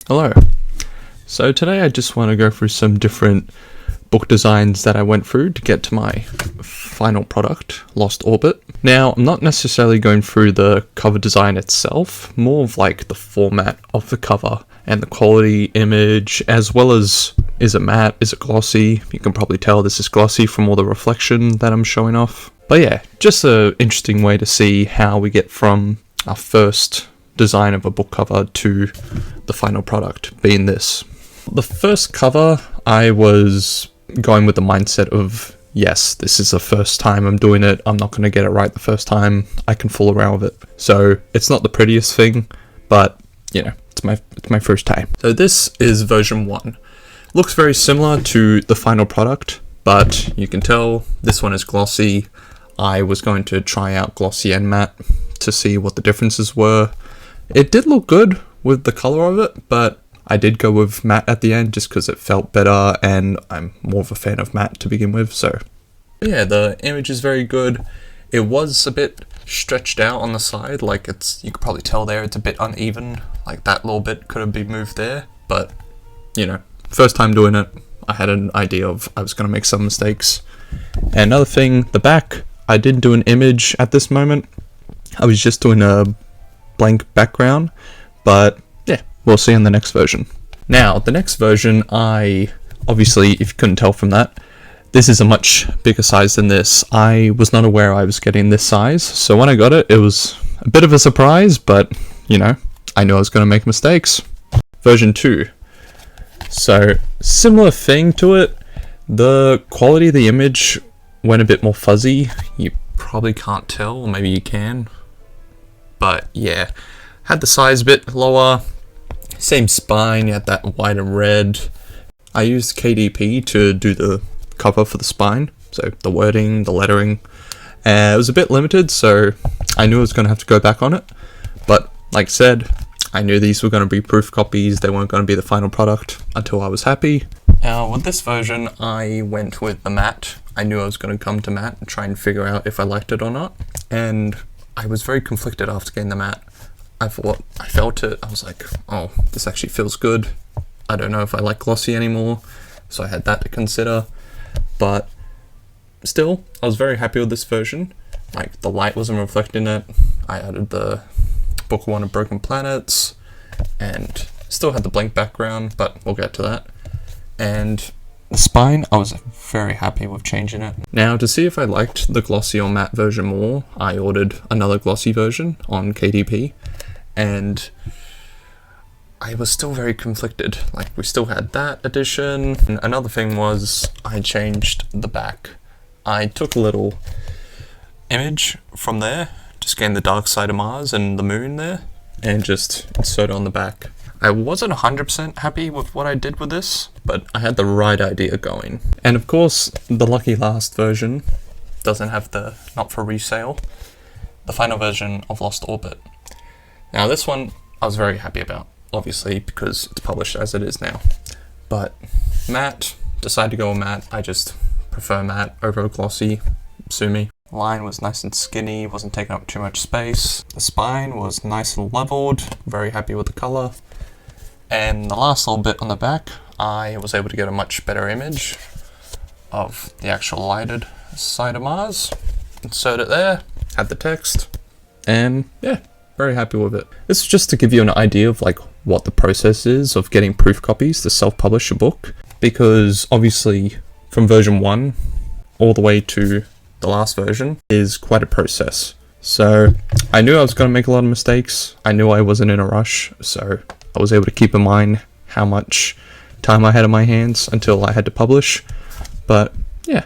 Hello. So today I just want to go through some different book designs that I went through to get to my final product, Lost Orbit. Now, I'm not necessarily going through the cover design itself, more of like the format of the cover and the quality image, as well as is it matte, is it glossy? You can probably tell this is glossy from all the reflection that I'm showing off. But yeah, just an interesting way to see how we get from our first design of a book cover to the final product, being this. The first cover, I was going with the mindset of, yes, this is the first time I'm doing it. I'm not going to get it right the first time. I can fool around with it. So it's not the prettiest thing, but you know, it's my first time. So this is version 1. Looks very similar to the final product, but you can tell this one is glossy. I was going to try out glossy and matte to see what the differences were. It did look good with the color of it, but I did go with matte at the end just because it felt better, and I'm more of a fan of matte to begin with. So yeah, the image is very good. It was a bit stretched out on the side, like you could probably tell there it's a bit uneven, like that little bit could have been moved there, but you know, first time doing it, I had an idea of I was going to make some mistakes. And another thing, the back, I didn't do an image at this moment. I was just doing a blank background, but yeah, we'll see in the next version. Now, the next version, obviously, if you couldn't tell from that, this is a much bigger size than this. I was not aware I was getting this size, so when I got it, it was a bit of a surprise, but you know, I knew I was going to make mistakes. Version 2. So, similar thing to it. The quality of the image went a bit more fuzzy. You probably can't tell, or maybe you can. But yeah, had the size a bit lower. Same spine, you had that white and red. I used KDP to do the cover for the spine, so the wording, the lettering. It was a bit limited, so I knew I was going to have to go back on it. But like I said, I knew these were going to be proof copies. They weren't going to be the final product until I was happy. Now with this version, I went with the matte. I knew I was going to come to matte and try and figure out if I liked it or not. And I was very conflicted after getting the matte. I felt it, I was like, oh, this actually feels good. I don't know if I like glossy anymore, so I had that to consider. But still, I was very happy with this version. Like, the light wasn't reflecting it. I added the Book 1 of Broken Planets, and still had the blank background, but we'll get to that. And the spine, I was very happy with changing it. Now, to see if I liked the glossy or matte version more, I ordered another glossy version on KDP, and I was still very conflicted. Like, we still had that edition. And another thing was, I changed the back. I took a little image from there, just getting the dark side of Mars and the moon there, and just insert it on the back. I wasn't 100% happy with what I did with this, but I had the right idea going. And of course, the lucky last version doesn't have the not for resale, the final version of Lost Orbit. Now this one I was very happy about, obviously, because it's published as it is now. But matte, decided to go with matte. I just prefer matte over glossy, sue me. Line was nice and skinny, wasn't taking up too much space. The spine was nice and leveled, very happy with the color. And the last little bit on the back, I was able to get a much better image of the actual lighted side of Mars. Insert it there, had the text, and yeah, very happy with it. This is just to give you an idea of like what the process is of getting proof copies to self-publish a book, because obviously from version 1 all the way to the last version is quite a process. So I knew I was going to make a lot of mistakes. I knew I wasn't in a rush, so I was able to keep in mind how much time I had on my hands until I had to publish. But yeah,